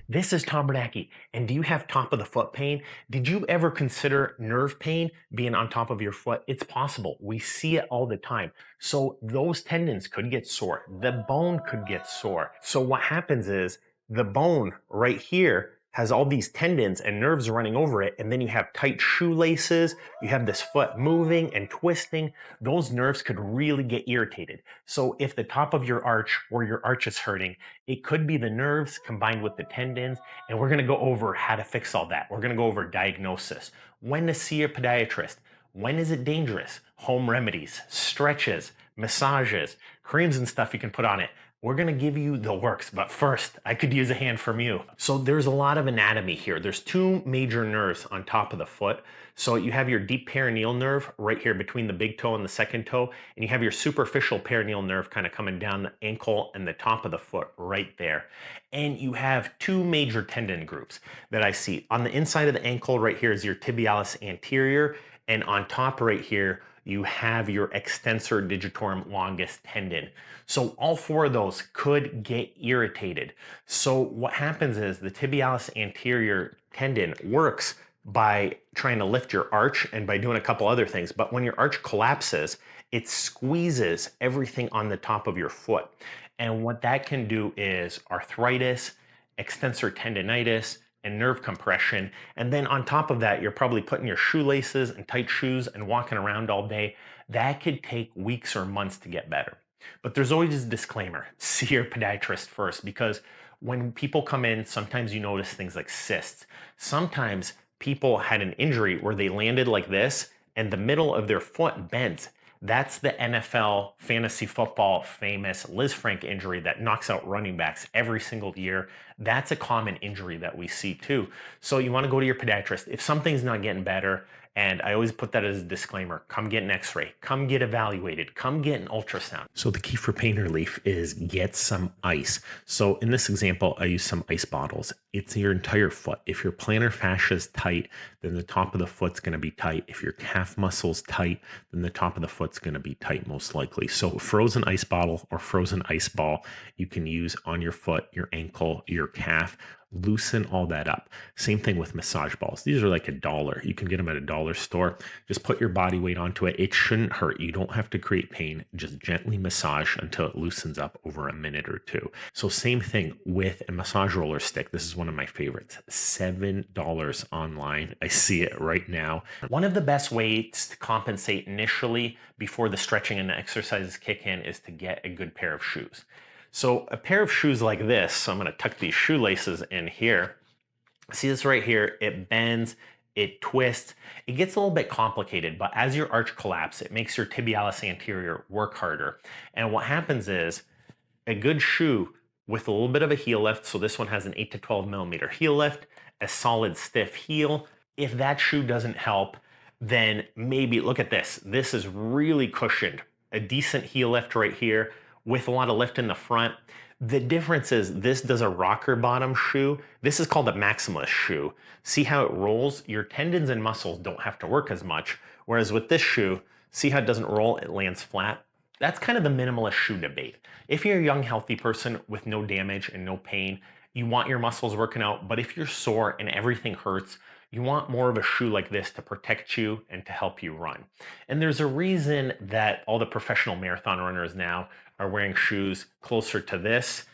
This is Tom Biernacki, and do you have top of the foot pain? Did you ever consider nerve pain being on top of your foot? It's possible. We see it all the time. So those tendons could get sore. The bone could get sore. So what happens is the bone right here has all these tendons and nerves running over it, and then you have tight shoelaces, you have this foot moving and twisting. Those nerves could really get irritated. So if the top of your arch or your arch is hurting, it could be the nerves combined with the tendons, and we're gonna go over how to fix all that. We're gonna go over diagnosis, when to see a podiatrist, when is it dangerous, home remedies, stretches, massages, creams and stuff you can put on it. We're gonna give you the works, but first, I could use a hand from you. So there's a lot of anatomy here. There's two major nerves on top of the foot. So you have your deep peroneal nerve right here between the big toe and the second toe, and you have your superficial peroneal nerve kind of coming down the ankle and the top of the foot right there. And you have two major tendon groups that I see. On the inside of the ankle right here is your tibialis anterior, and on top right here, you have your extensor digitorum longus tendon. So all four of those could get irritated. So what happens is the tibialis anterior tendon works by trying to lift your arch and by doing a couple other things. But when your arch collapses, it squeezes everything on the top of your foot. And what that can do is arthritis, extensor tendonitis, and nerve compression. And then on top of that, you're probably putting your shoelaces and tight shoes and walking around all day. That could take weeks or months to get better. But there's always a disclaimer, see your podiatrist first, because when people come in, sometimes you notice things like cysts. Sometimes people had an injury where they landed like this and the middle of their foot bent. That's the NFL fantasy football famous Liz Frank injury that knocks out running backs every single year. That's a common injury that we see too. So you want to go to your podiatrist. If something's not getting better, and I always put that as a disclaimer, come get an x-ray, come get evaluated, come get an ultrasound. So the key for pain relief is get some ice. So in this example, I use some ice bottles. It's your entire foot. If your plantar fascia is tight, then the top of the foot's going to be tight. If your calf muscle's tight, then the top of the foot's going to be tight most likely. So frozen ice bottle or frozen ice ball you can use on your foot, your ankle, your calf. Loosen all that up. Same thing with massage balls. These are like $1. You can get them at a dollar store. Just put your body weight onto it. It shouldn't hurt. You don't have to create pain. Just gently massage until it loosens up over a minute or two. So same thing with a massage roller stick. This is one of my favorites. $7 online. I see it right now. One of the best ways to compensate initially before the stretching and the exercises kick in is to get a good pair of shoes. So a pair of shoes like this, so I'm going to tuck these shoelaces in here. See this right here, it bends, it twists, it gets a little bit complicated, but as your arch collapses, it makes your tibialis anterior work harder. And what happens is a good shoe with a little bit of a heel lift, so this one has an 8 to 12 millimeter heel lift, a solid stiff heel. If that shoe doesn't help, then maybe look at this. This is really cushioned, a decent heel lift right here, with a lot of lift in the front. The difference is this does a rocker bottom shoe. This is called a maximalist shoe. See how it rolls? Your tendons and muscles don't have to work as much. Whereas with this shoe, see how it doesn't roll, it lands flat? That's kind of the minimalist shoe debate. If you're a young, healthy person with no damage and no pain, you want your muscles working out, but if you're sore and everything hurts, you want more of a shoe like this to protect you and to help you run. And there's a reason that all the professional marathon runners now are wearing shoes closer to this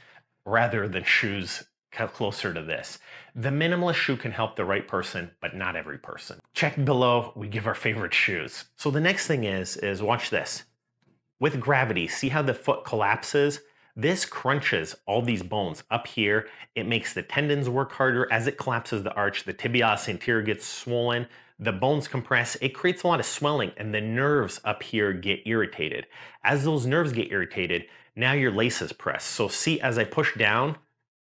rather than shoes closer to this. The minimalist shoe can help the right person, but not every person. Check below, we give our favorite shoes. So the next thing is watch this. With gravity, see how the foot collapses? This crunches all these bones up here. It makes the tendons work harder. As it collapses the arch, the tibialis anterior gets swollen, the bones compress, it creates a lot of swelling, and the nerves up here get irritated. As those nerves get irritated, now your laces press. So see, as I push down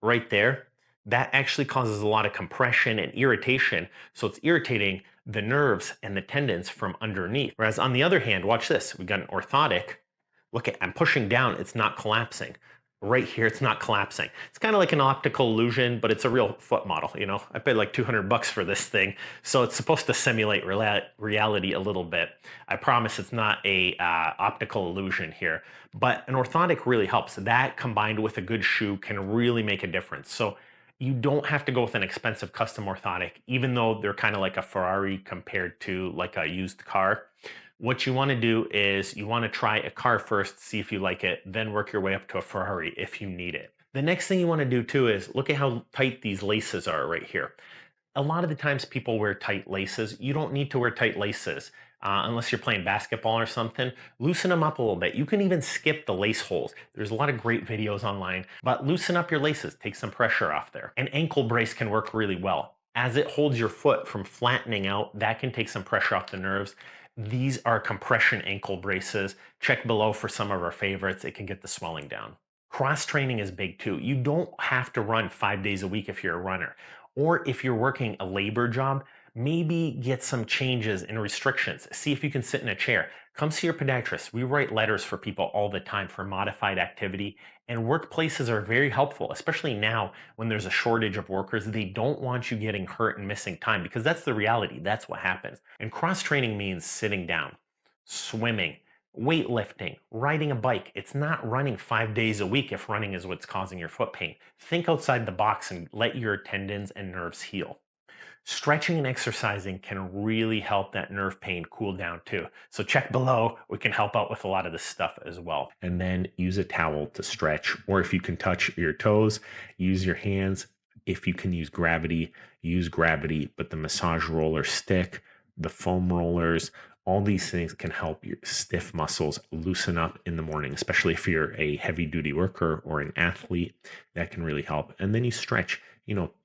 right there, that actually causes a lot of compression and irritation. So it's irritating the nerves and the tendons from underneath. Whereas on the other hand, watch this, we've got an orthotic. Look at, I'm pushing down, it's not collapsing. Right here, it's not collapsing. It's kind of like an optical illusion, but it's a real foot model, you know? I paid like 200 bucks for this thing. So it's supposed to simulate reality a little bit. I promise it's not a optical illusion here, but an orthotic really helps. That combined with a good shoe can really make a difference. So You don't have to go with an expensive custom orthotic, even though they're kind of like a Ferrari compared to like a used car. What you want to do is you want to try a car first, see if you like it, then work your way up to a Ferrari if you need it. The next thing you want to do too is look at how tight these laces are right here. A lot of the times people wear tight laces. You don't need to wear tight laces unless you're playing basketball or something. Loosen them up a little bit. You can even skip the lace holes. There's a lot of great videos online, but loosen up your laces, take some pressure off there. An ankle brace can work really well. As it holds your foot from flattening out, that can take some pressure off the nerves. These are compression ankle braces. Check below for some of our favorites. It can get the swelling down. Cross training is big too. You don't have to run 5 days a week if you're a runner. Or if you're working a labor job, maybe get some changes and restrictions. See if you can sit in a chair. Come see your podiatrist. We write letters for people all the time for modified activity, and workplaces are very helpful, especially now when there's a shortage of workers. They don't want you getting hurt and missing time because that's the reality. That's what happens. And cross training means sitting down, swimming, weightlifting, riding a bike. It's not running 5 days a week if running is what's causing your foot pain. Think outside the box and let your tendons and nerves heal. Stretching and exercising can really help that nerve pain cool down too. So check below. We can help out with a lot of this stuff as well. And then use a towel to stretch, or if you can touch your toes, use your hands. If you can use gravity, but the massage roller stick, the foam rollers, all these things can help your stiff muscles loosen up in the morning, especially if you're a heavy duty worker or an athlete. That can really help. And then you stretch,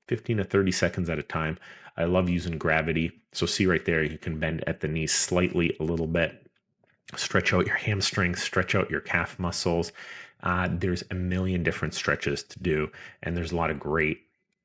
15 to 30 seconds at a time. I love using gravity. So see right there, you can bend at the knees slightly a little bit, stretch out your hamstrings, stretch out your calf muscles. There's a million different stretches to do. And there's a lot of great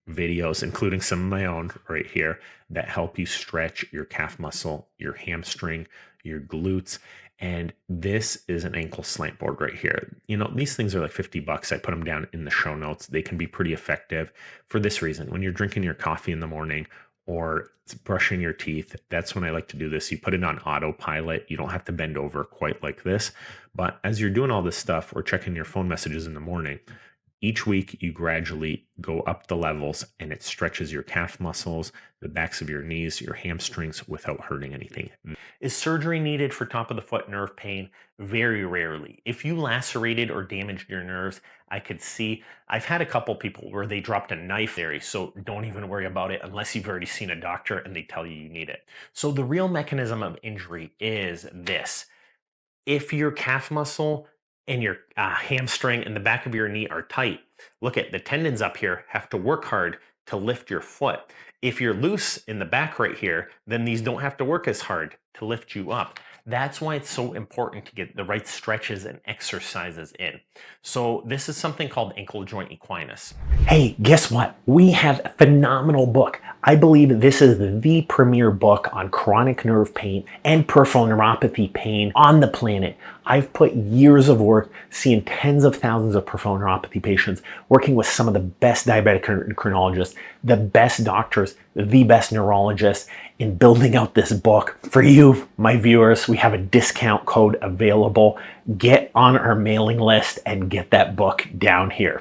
videos, including some of my own right here, that help you stretch your calf muscle, your hamstring, your glutes. And this is an ankle slant board right here. These things are like $50. I put them down in the show notes. They can be pretty effective for this reason. When you're drinking your coffee in the morning or brushing your teeth, that's when I like to do this. You put it on autopilot. You don't have to bend over quite like this. But as you're doing all this stuff or checking your phone messages in the morning, each week you gradually go up the levels and it stretches your calf muscles, the backs of your knees, your hamstrings without hurting anything. Is surgery needed for top of the foot nerve pain? Very rarely. If you lacerated or damaged your nerves, I could see. I've had a couple people where they dropped a knife there, so don't even worry about it unless you've already seen a doctor and they tell you need it. So the real mechanism of injury is this. If your calf muscle and your hamstring and the back of your knee are tight, look at the tendons up here have to work hard to lift your foot. If you're loose in the back right here, then these don't have to work as hard to lift you up. That's why it's so important to get the right stretches and exercises in. So this is something called ankle joint equinus. Hey, guess what? We have a phenomenal book. I believe this is the premier book on chronic nerve pain and peripheral neuropathy pain on the planet. I've put years of work seeing tens of thousands of peripheral neuropathy patients, working with some of the best diabetic endocrinologists, the best doctors, the best neurologists, in building out this book. For you, my viewers, we have a discount code available. Get on our mailing list and get that book down here.